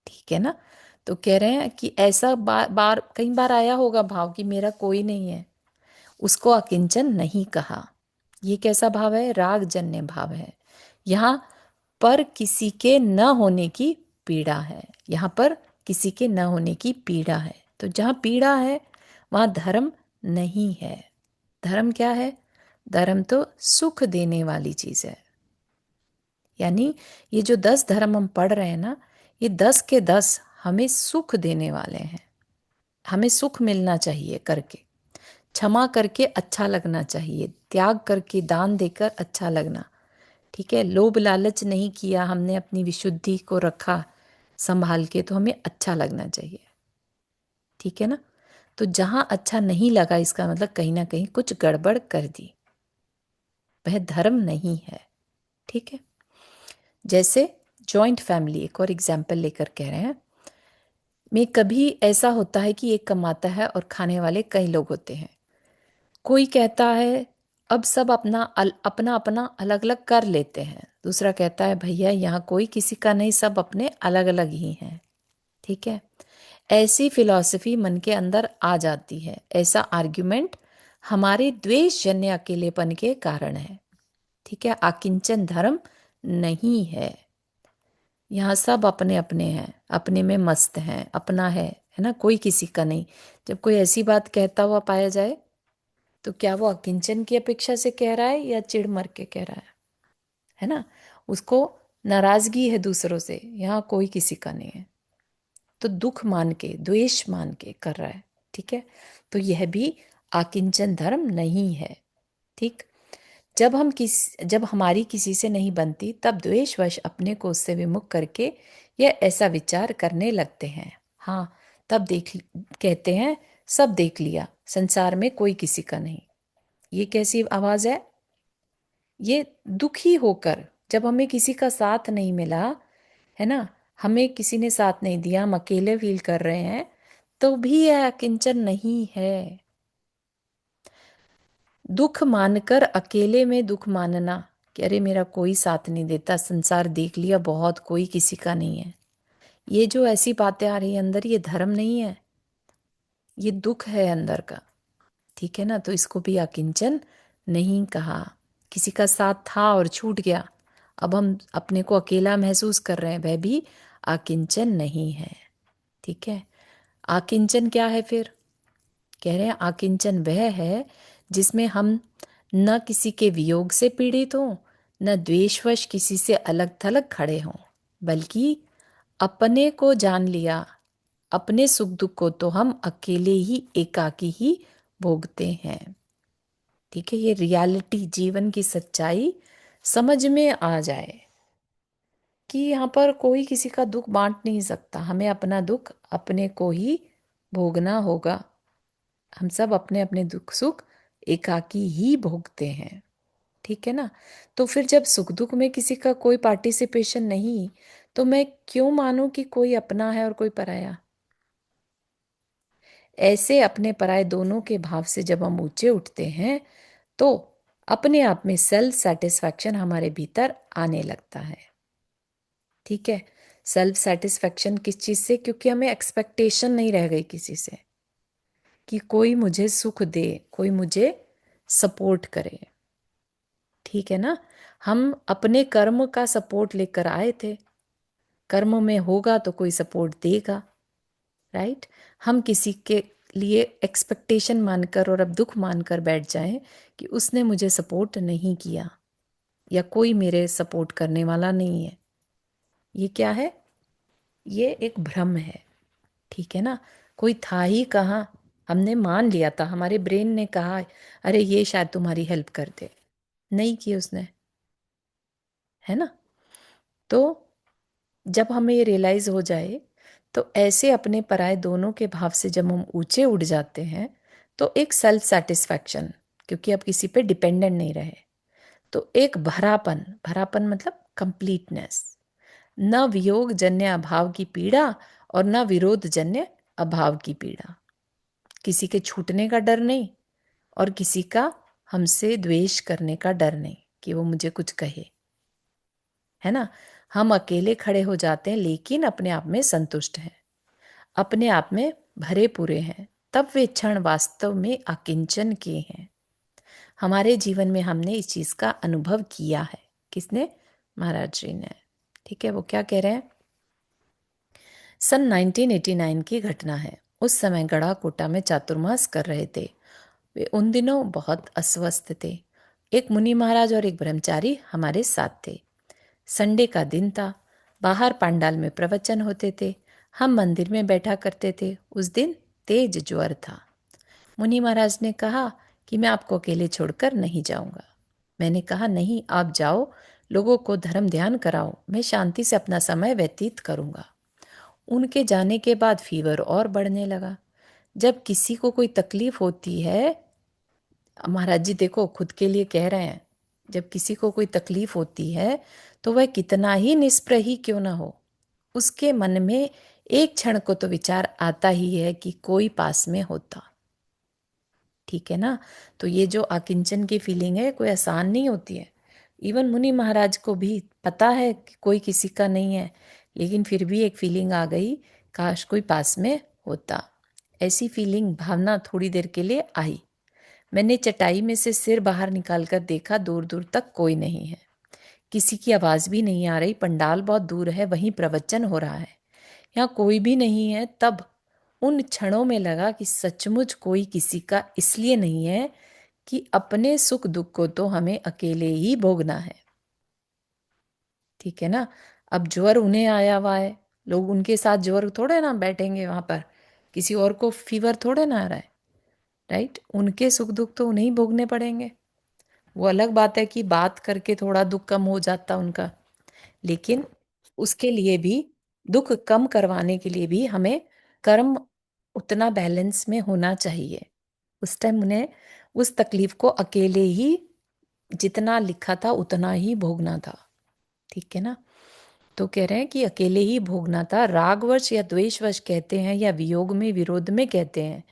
ठीक है ना। तो कह रहे हैं कि ऐसा बार कई बार आया होगा भाव कि मेरा कोई नहीं है, उसको अकिंचन नहीं कहा। ये कैसा भाव है, राग जन्य भाव है। यहाँ पर किसी के न होने की पीड़ा है। यहाँ पर किसी के न होने की पीड़ा है। तो जहाँ पीड़ा है वहाँ धर्म नहीं है। धर्म क्या है, धर्म तो सुख देने वाली चीज है। यानी ये जो 10 धर्म हम पढ़ रहे हैं ना, ये 10 के 10 हमें सुख देने वाले हैं। हमें सुख मिलना चाहिए करके, क्षमा करके अच्छा लगना चाहिए, त्याग करके दान देकर अच्छा लगना। ठीक है। लोभ लालच नहीं किया, हमने अपनी विशुद्धि को रखा संभाल के, तो हमें अच्छा लगना चाहिए। ठीक है ना। तो जहां अच्छा नहीं लगा इसका मतलब कहीं ना कहीं कुछ गड़बड़ कर दी, वह धर्म नहीं है। ठीक है। जैसे जॉइंट फैमिली, एक और एग्जाम्पल लेकर कह रहे हैं, में कभी ऐसा होता है कि एक कमाता है और खाने वाले कई लोग होते हैं। कोई कहता है अब सब अपना अपना अपना अलग अलग कर लेते हैं, दूसरा कहता है भैया यहाँ कोई किसी का नहीं, सब अपने अलग अलग ही हैं। ठीक है। ऐसी फिलॉसफी मन के अंदर आ जाती है। ऐसा आर्ग्यूमेंट हमारे द्वेष जन्य अकेलेपन के कारण है। ठीक है। आकिंचन धर्म नहीं है। यहाँ सब अपने अपने हैं, अपने में मस्त हैं, अपना है ना, कोई किसी का नहीं। जब कोई ऐसी बात कहता हुआ पाया जाए तो क्या वो अकिंचन की अपेक्षा से कह रहा है या चिढ़ मर के कह रहा है ना? उसको नाराजगी है दूसरों से, यहाँ कोई किसी का नहीं है, तो दुख मान के, द्वेष मान के कर रहा है। ठीक है, तो यह भी आकिंचन धर्म नहीं है। ठीक, जब हमारी किसी से नहीं बनती, तब द्वेषवश अपने को उससे विमुख करके यह ऐसा विचार करने लगते हैं। हाँ, तब कहते हैं सब देख लिया, संसार में कोई किसी का नहीं। ये कैसी आवाज है? ये दुखी होकर, जब हमें किसी का साथ नहीं मिला है ना, हमें किसी ने साथ नहीं दिया, हम अकेले फील कर रहे हैं, तो भी यह अकिंचन नहीं है। दुख मानकर अकेले में दुख मानना कि अरे मेरा कोई साथ नहीं देता, संसार देख लिया बहुत, कोई किसी का नहीं है, ये जो ऐसी बातें आ रही है अंदर, ये धर्म नहीं है, ये दुख है अंदर का। ठीक है ना, तो इसको भी अकिंचन नहीं कहा। किसी का साथ था और छूट गया, अब हम अपने को अकेला महसूस कर रहे हैं, वह भी आकिंचन नहीं है। ठीक है, आकिंचन क्या है फिर? कह रहे हैं आकिंचन वह है जिसमें हम न किसी के वियोग से पीड़ित हों, न द्वेषवश किसी से अलग थलग खड़े हों, बल्कि अपने को जान लिया, अपने सुख दुख को तो हम अकेले ही, एकाकी ही भोगते हैं। ठीक है, ये रियलिटी, जीवन की सच्चाई समझ में आ जाए कि यहाँ पर कोई किसी का दुख बांट नहीं सकता, हमें अपना दुख अपने को ही भोगना होगा। हम सब अपने अपने दुख सुख एकाकी ही भोगते हैं। ठीक है ना, तो फिर जब सुख दुख में किसी का कोई पार्टिसिपेशन नहीं, तो मैं क्यों मानूं कि कोई अपना है और कोई पराया? ऐसे अपने पराये दोनों के भाव से जब हम ऊंचे उठते हैं, तो अपने आप में सेल्फ सेटिस्फैक्शन हमारे भीतर आने लगता है। ठीक है, सेल्फ सेटिस्फैक्शन किस चीज से? क्योंकि हमें एक्सपेक्टेशन नहीं रह गई किसी से कि कोई मुझे सुख दे, कोई मुझे सपोर्ट करे। ठीक है ना, हम अपने कर्म का सपोर्ट लेकर आए थे, कर्म में होगा तो कोई सपोर्ट देगा, राइट? हम किसी के लिए एक्सपेक्टेशन मानकर और अब दुख मानकर बैठ जाएं कि उसने मुझे सपोर्ट नहीं किया या कोई मेरे सपोर्ट करने वाला नहीं है, ये क्या है? ये एक भ्रम है। ठीक है ना, कोई था ही कहाँ, हमने मान लिया था, हमारे ब्रेन ने कहा अरे ये शायद तुम्हारी हेल्प कर दे, नहीं की उसने, है ना? तो जब हमें ये रियलाइज हो जाए, तो ऐसे अपने पराये दोनों के भाव से जब हम ऊंचे उठ जाते हैं, तो एक सेल्फ सेटिस्फैक्शन, क्योंकि अब किसी पे डिपेंडेंट नहीं रहे, तो एक भरापन, भरापन मतलब कंप्लीटनेस, न वियोग जन्य अभाव की पीड़ा और न विरोध जन्य अभाव की पीड़ा, किसी के छूटने का डर नहीं और किसी का हमसे द्वेष करने का डर नहीं कि वो मुझे कुछ कहे, है ना? हम अकेले खड़े हो जाते हैं लेकिन अपने आप में संतुष्ट हैं, अपने आप में भरे पूरे हैं, तब वे क्षण वास्तव में अकिंचन के हैं। हमारे जीवन में हमने इस चीज का अनुभव किया है। किसने? महाराज जी ने। ठीक है, वो क्या कह रहे हैं? सन 1989 की घटना है। उस समय गढ़ाकोटा में चातुर्मास कर रहे थे। वे उन दिनों बहुत अस्वस्थ थे। एक मुनि महाराज और एक ब्रह्मचारी हमारे साथ थे। संडे का दिन था, बाहर पंडाल में प्रवचन होते थे, हम मंदिर में बैठा करते थे। उस दिन तेज ज्वर था। मुनि महाराज ने कहा कि मैं आपको अकेले छोड़कर नहीं जाऊंगा। मैंने कहा नहीं, आप जाओ, लोगों को धर्म ध्यान कराओ, मैं शांति से अपना समय व्यतीत करूंगा। उनके जाने के बाद फीवर और बढ़ने लगा। जब किसी को कोई तकलीफ होती है, महाराज जी देखो खुद के लिए कह रहे हैं, जब किसी को कोई तकलीफ होती है तो वह कितना ही निष्प्रह ही क्यों ना हो, उसके मन में एक क्षण को तो विचार आता ही है कि कोई पास में होता। ठीक है ना, तो ये जो आकिंचन की फीलिंग है कोई आसान नहीं होती है। इवन मुनि महाराज को भी पता है कि कोई किसी का नहीं है, लेकिन फिर भी एक फीलिंग आ गई, काश कोई पास में होता। ऐसी फीलिंग, भावना थोड़ी देर के लिए आई। मैंने चटाई में से सिर बाहर निकालकर देखा, दूर दूर तक कोई नहीं है, किसी की आवाज भी नहीं आ रही। पंडाल बहुत दूर है, वहीं प्रवचन हो रहा है, यहाँ कोई भी नहीं है। तब उन क्षणों में लगा कि सचमुच कोई किसी का इसलिए नहीं है कि अपने सुख दुख को तो हमें अकेले ही भोगना है। ठीक है ना। अब ज्वर उन्हें आया हुआ है, लोग उनके साथ ज्वर थोड़े ना बैठेंगे वहां पर, किसी और को फीवर थोड़े ना आ रहा है, राइट। उनके सुख दुख तो उन्हें ही भोगने पड़ेंगे। वो अलग बात है कि बात करके थोड़ा दुख कम हो जाता उनका, लेकिन उसके लिए भी, दुख कम करवाने के लिए भी हमें कर्म उतना बैलेंस में होना चाहिए। उस टाइम उन्हें उस तकलीफ को अकेले ही, जितना लिखा था उतना ही भोगना था। ठीक है ना। तो कह रहे हैं कि अकेले ही भोगना था। रागवश या द्वेषवश कहते हैं या वियोग में विरोध में कहते हैं,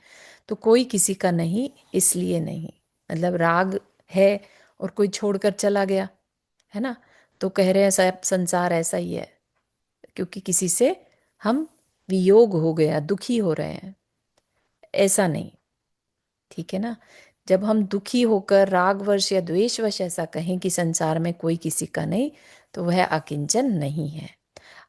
तो कोई किसी का नहीं, इसलिए नहीं। मतलब राग है और कोई छोड़कर चला गया, है ना, तो कह रहे हैं सब संसार ऐसा ही है, क्योंकि किसी से हम वियोग हो गया, दुखी हो रहे हैं, ऐसा नहीं। ठीक है ना। जब हम दुखी होकर रागवश या द्वेषवश ऐसा कहें कि संसार में कोई किसी का नहीं, तो वह अकिंचन नहीं है।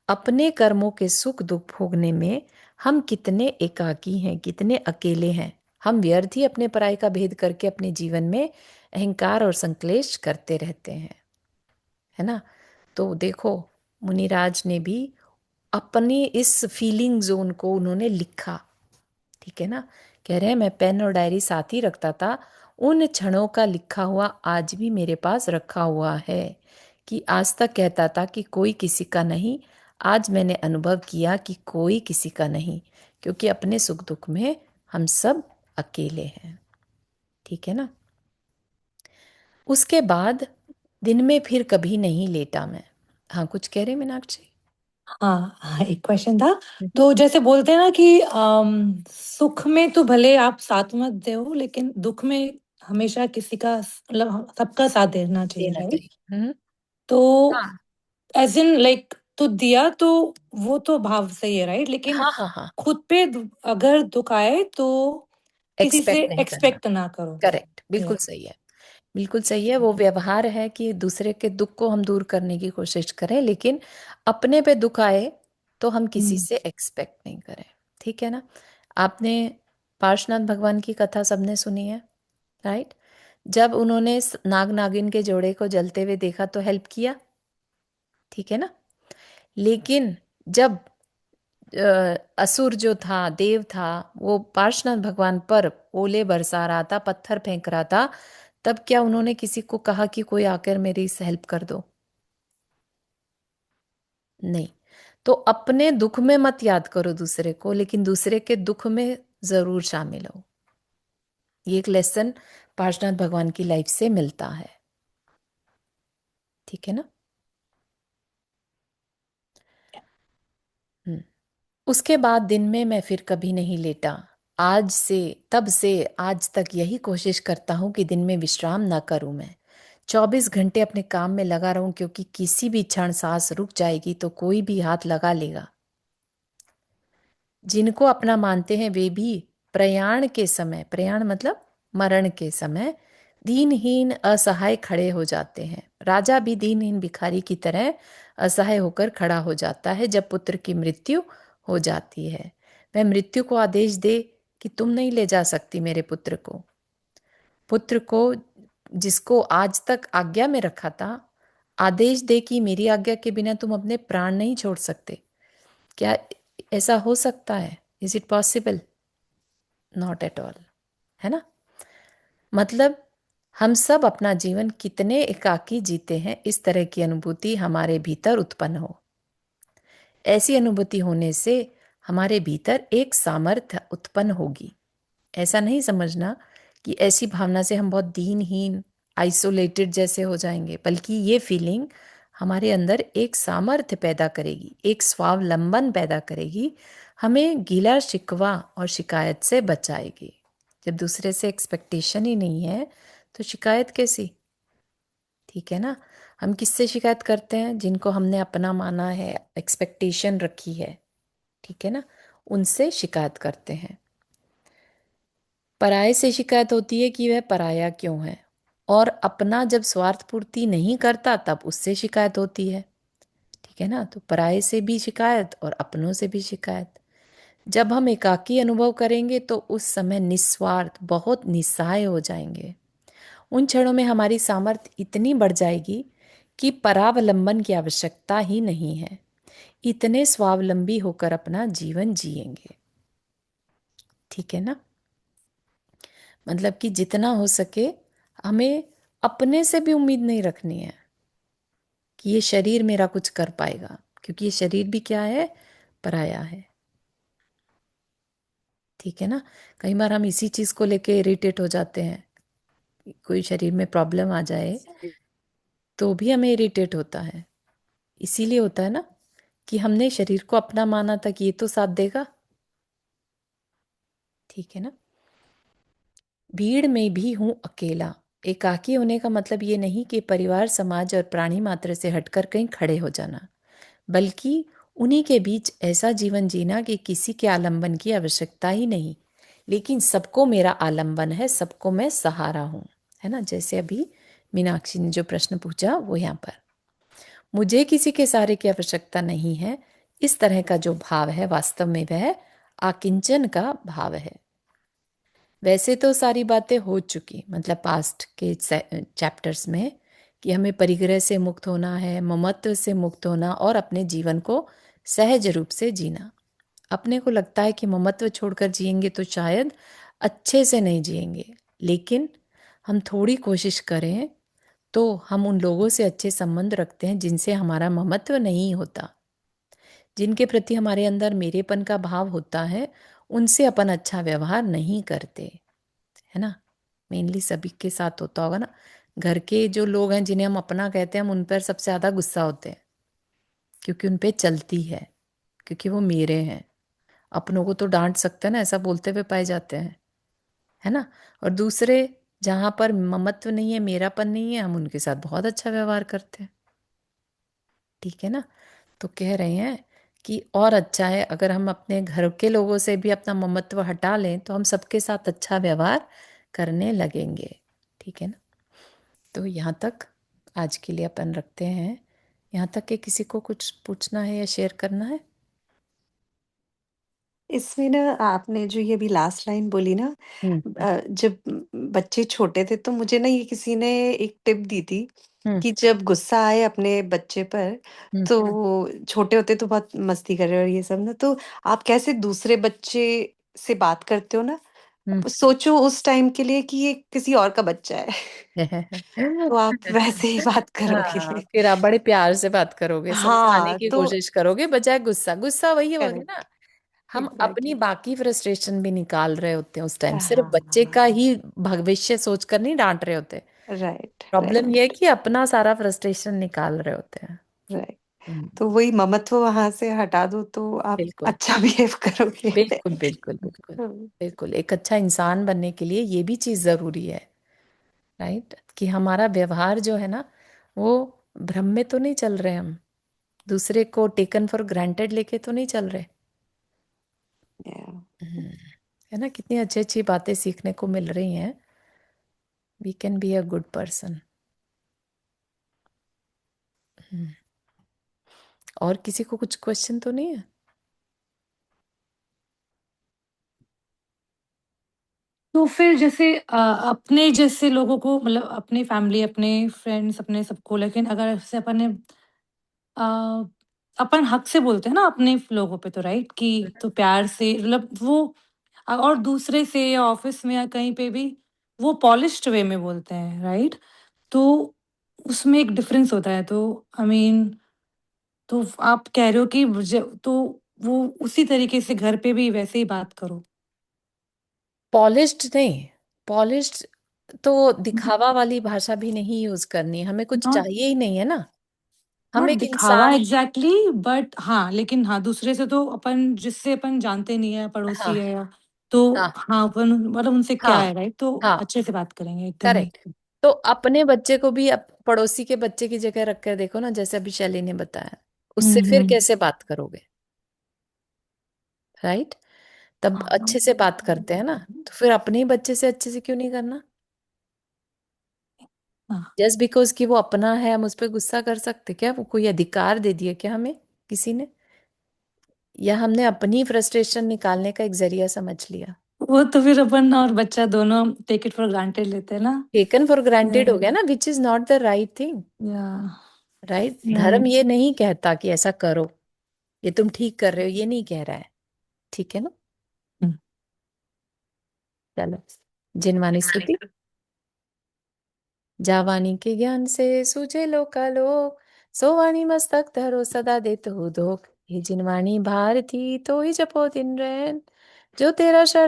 अपने कर्मों के सुख दुख भोगने में हम कितने एकाकी हैं, कितने अकेले हैं। हम व्यर्थ ही अपने पराई का भेद करके अपने जीवन में अहंकार और संक्लेश करते रहते हैं, है ना। तो देखो, मुनिराज ने भी अपनी इस फीलिंग जोन को उन्होंने लिखा। ठीक है ना। कह रहे हैं मैं पेन और डायरी साथ ही रखता था, उन क्षणों का लिखा हुआ आज भी मेरे पास रखा हुआ है, कि आज तक कहता था कि कोई किसी का नहीं, आज मैंने अनुभव किया कि कोई किसी का नहीं, क्योंकि अपने सुख दुख में हम सब अकेले हैं। ठीक है ना। उसके बाद दिन में फिर कभी नहीं लेटा मैं। हाँ, कुछ कह रहे मीनाक्षी? हाँ, हाँ, एक क्वेश्चन था। हम्म। तो जैसे बोलते हैं ना कि सुख में तो भले आप साथ मत दो, लेकिन दुख में हमेशा किसी का मतलब सबका साथ देना चाहिए, देना राइट? चाहिए। हम्म। तो हाँ एज इन लाइक तो दिया तो वो तो भाव सही है, राइट? लेकिन हाँ हाँ हाँ। खुद पे अगर दुख आए तो किसी से एक्सपेक्ट नहीं करना। एक्सपेक्ट ना करो। करेक्ट, बिल्कुल ये सही है। बिल्कुल सही है। वो व्यवहार है कि दूसरे के दुख को हम दूर करने की कोशिश करें, लेकिन अपने पे दुख आए तो हम किसी हम्म, से एक्सपेक्ट नहीं करें। ठीक है ना। आपने पार्शनाथ भगवान की कथा सबने सुनी है, राइट। जब उन्होंने नाग नागिन के जोड़े को जलते हुए देखा तो हेल्प किया, ठीक है ना। लेकिन जब असुर जो था, देव था, वो पार्शनाथ भगवान पर ओले बरसा रहा था, पत्थर फेंक रहा था, तब क्या उन्होंने किसी को कहा कि कोई आकर मेरी इस हेल्प कर दो? नहीं। तो अपने दुख में मत याद करो दूसरे को, लेकिन दूसरे के दुख में जरूर शामिल हो। ये एक लेसन पार्शनाथ भगवान की लाइफ से मिलता है। ठीक है ना। हम्म। उसके बाद दिन में मैं फिर कभी नहीं लेटा। आज से, तब से आज तक यही कोशिश करता हूँ कि दिन में विश्राम ना करूं मैं। 24 घंटे अपने काम में लगा रहूं, क्योंकि किसी भी क्षण सांस रुक जाएगी तो कोई भी हाथ लगा लेगा। जिनको अपना मानते हैं वे भी प्रयाण के समय, प्रयाण मतलब मरण के समय, दीनहीन असहाय खड़े हो जाते हैं। राजा भी दीनहीन भिखारी की तरह असहाय होकर खड़ा हो जाता है जब पुत्र की मृत्यु हो जाती है। वह मृत्यु को आदेश दे कि तुम नहीं ले जा सकती मेरे पुत्र को, पुत्र को जिसको आज तक आज्ञा में रखा था, आदेश दे कि मेरी आज्ञा के बिना तुम अपने प्राण नहीं छोड़ सकते। क्या ऐसा हो सकता है? Is it possible? Not at all, है ना। मतलब हम सब अपना जीवन कितने एकाकी जीते हैं, इस तरह की अनुभूति हमारे भीतर उत्पन्न हो। ऐसी अनुभूति होने से हमारे भीतर एक सामर्थ्य उत्पन्न होगी। ऐसा नहीं समझना कि ऐसी भावना से हम बहुत दीनहीन, आइसोलेटेड जैसे हो जाएंगे, बल्कि ये फीलिंग हमारे अंदर एक सामर्थ्य पैदा करेगी, एक स्वावलंबन पैदा करेगी, हमें गिला शिकवा और शिकायत से बचाएगी। जब दूसरे से एक्सपेक्टेशन ही नहीं है तो शिकायत कैसी? ठीक है ना। हम किससे शिकायत करते हैं? जिनको हमने अपना माना है, एक्सपेक्टेशन रखी है, ठीक है ना, उनसे शिकायत करते हैं। पराये से शिकायत होती है कि वह पराया क्यों है, और अपना जब स्वार्थ पूर्ति नहीं करता तब उससे शिकायत होती है। ठीक है ना। तो पराये से भी शिकायत और अपनों से भी शिकायत। जब हम एकाकी अनुभव करेंगे तो उस समय निस्वार्थ, बहुत निस्सहाय हो जाएंगे। उन क्षणों में हमारी सामर्थ्य इतनी बढ़ जाएगी कि परावलंबन की आवश्यकता ही नहीं है। इतने स्वावलंबी होकर अपना जीवन जिएंगे। ठीक है ना? मतलब कि जितना हो सके हमें अपने से भी उम्मीद नहीं रखनी है कि ये शरीर मेरा कुछ कर पाएगा, क्योंकि ये शरीर भी क्या है? पराया है। ठीक है ना? कई बार हम इसी चीज को लेके इरिटेट हो जाते हैं। कोई शरीर में प्रॉब्लम आ जाए तो भी हमें इरिटेट होता है। इसीलिए होता है ना कि हमने शरीर को अपना माना था कि ये तो साथ देगा। ठीक है ना? भीड़ में भी हूं अकेला। एकाकी होने का मतलब ये नहीं कि परिवार, समाज और प्राणी मात्र से हटकर कहीं खड़े हो जाना, बल्कि उन्हीं के बीच ऐसा जीवन जीना कि किसी के आलंबन की आवश्यकता ही नहीं, लेकिन सबको मेरा आलंबन है, सबको मैं सहारा हूं। है ना? जैसे अभी मीनाक्षी ने जो प्रश्न पूछा वो यहाँ पर, मुझे किसी के सहारे की आवश्यकता नहीं है, इस तरह का जो भाव है वास्तव में वह आकिंचन का भाव है। वैसे तो सारी बातें हो चुकी, मतलब पास्ट के चैप्टर्स में, कि हमें परिग्रह से मुक्त होना है, ममत्व से मुक्त होना और अपने जीवन को सहज रूप से जीना। अपने को लगता है कि ममत्व छोड़कर जिएंगे तो शायद अच्छे से नहीं जिएंगे, लेकिन हम थोड़ी कोशिश करें तो हम उन लोगों से अच्छे संबंध रखते हैं जिनसे हमारा ममत्व नहीं होता, जिनके प्रति हमारे अंदर मेरेपन का भाव होता है, उनसे अपन अच्छा व्यवहार नहीं करते। है ना? मेनली सभी के साथ होता होगा ना। घर के जो लोग हैं जिन्हें हम अपना कहते हैं, हम उन पर सबसे ज्यादा गुस्सा होते हैं, क्योंकि उन पे चलती है, क्योंकि वो मेरे हैं। अपनों को तो डांट सकते हैं ना, ऐसा बोलते हुए पाए जाते हैं। है ना? और दूसरे, जहां पर ममत्व नहीं है, मेरापन नहीं है, हम उनके साथ बहुत अच्छा व्यवहार करते हैं। ठीक है ना? तो कह रहे हैं कि और अच्छा है अगर हम अपने घर के लोगों से भी अपना ममत्व हटा लें तो हम सबके साथ अच्छा व्यवहार करने लगेंगे। ठीक है ना? तो यहाँ तक आज के लिए अपन रखते हैं। यहाँ तक कि किसी को कुछ पूछना है या शेयर करना है? इसमें ना आपने जो ये अभी लास्ट लाइन बोली ना, हम्म। जब बच्चे छोटे थे तो मुझे ना ये किसी ने एक टिप दी थी हम्म। कि जब गुस्सा आए अपने बच्चे पर, हम्म। तो छोटे होते तो बहुत मस्ती कर रहे हो और ये सब ना, तो आप कैसे दूसरे बच्चे से बात करते हो ना, हम्म। सोचो उस टाइम के लिए कि ये किसी और का बच्चा है। तो आप वैसे ही बात हाँ, करोगे। फिर आप बड़े प्यार से बात करोगे, समझाने हाँ, की तो कोशिश करोगे बजाय गुस्सा। गुस्सा वही हो गया ना, करेक्ट, हम अपनी एग्जैक्टली, बाकी फ्रस्ट्रेशन भी निकाल रहे होते हैं उस टाइम, सिर्फ बच्चे हाँ, का ही भविष्य सोचकर नहीं डांट रहे होते। राइट, प्रॉब्लम राइट, यह है कि अपना सारा फ्रस्ट्रेशन निकाल रहे होते हैं। राइट। हम्म। तो वही ममत्व वहां से हटा दो तो आप बिल्कुल अच्छा बिहेव करोगे। बिल्कुल बिल्कुल बिल्कुल। हम्म, बिल्कुल एक अच्छा इंसान बनने के लिए ये भी चीज जरूरी है, राइट? कि हमारा व्यवहार जो है ना, वो भ्रम में तो नहीं चल रहे हम, दूसरे को टेकन फॉर ग्रांटेड लेके तो नहीं चल रहे। yeah. हम्म, है ना? कितनी अच्छी अच्छी बातें सीखने को मिल रही हैं। We can be a good person. और किसी को कुछ क्वेश्चन तो नहीं है? तो फिर जैसे अपने जैसे लोगों को, मतलब अपनी फैमिली, अपने फ्रेंड्स, अपने सबको, लेकिन अगर जैसे अपन ने अ, अपन हक से बोलते हैं ना अपने लोगों पे, तो राइट कि तो प्यार से, मतलब वो और दूसरे से या ऑफिस में या कहीं पे भी वो पॉलिश्ड वे में बोलते हैं, राइट? तो उसमें एक डिफरेंस होता है। तो आई मीन, तो आप कह रहे हो कि तो वो उसी तरीके से घर पे भी वैसे ही बात करो। पॉलिश्ड नहीं, पॉलिश्ड तो दिखावा वाली भाषा भी नहीं यूज करनी है, हमें कुछ नॉट चाहिए ही नहीं है ना। हम नॉट एक दिखावा इंसान। एग्जैक्टली, बट हाँ, लेकिन हाँ, दूसरे से तो अपन, जिससे अपन जानते नहीं है, पड़ोसी हाँ है या, तो हाँ हाँ, अपन मतलब उनसे क्या हाँ है, राइट? तो हाँ, अच्छे से बात करेंगे एकदम ही। करेक्ट। तो अपने बच्चे को भी पड़ोसी के बच्चे की जगह रख कर देखो ना, जैसे अभी शैली ने बताया, उससे फिर हम्म। कैसे बात करोगे? राइट? तब हाँ अच्छे से बात करते हैं ना, तो फिर अपने ही बच्चे से अच्छे से क्यों नहीं करना? हाँ। जस्ट बिकॉज कि वो अपना है हम उस पर गुस्सा कर सकते क्या? वो कोई अधिकार दे दिया क्या हमें किसी ने? या हमने अपनी फ्रस्ट्रेशन निकालने का एक जरिया समझ लिया? वो तो फिर अपन और बच्चा दोनों टेक इट फॉर ग्रांटेड लेते हैं ना। टेकन फॉर ग्रांटेड हो गया ना, which is not the right thing. या राइट, धर्म ये नहीं कहता कि ऐसा करो, ये तुम ठीक कर रहे हो, ये नहीं कह रहा है। ठीक है ना। चलो, जिनवानी स्तुति। जावानी के ज्ञान से सूझे लोकालोक, सोवानी मस्तक धरो सदा देतो दोख। ये जिनवानी भारती तो ही जपो दिन रैन, जो तेरा शरण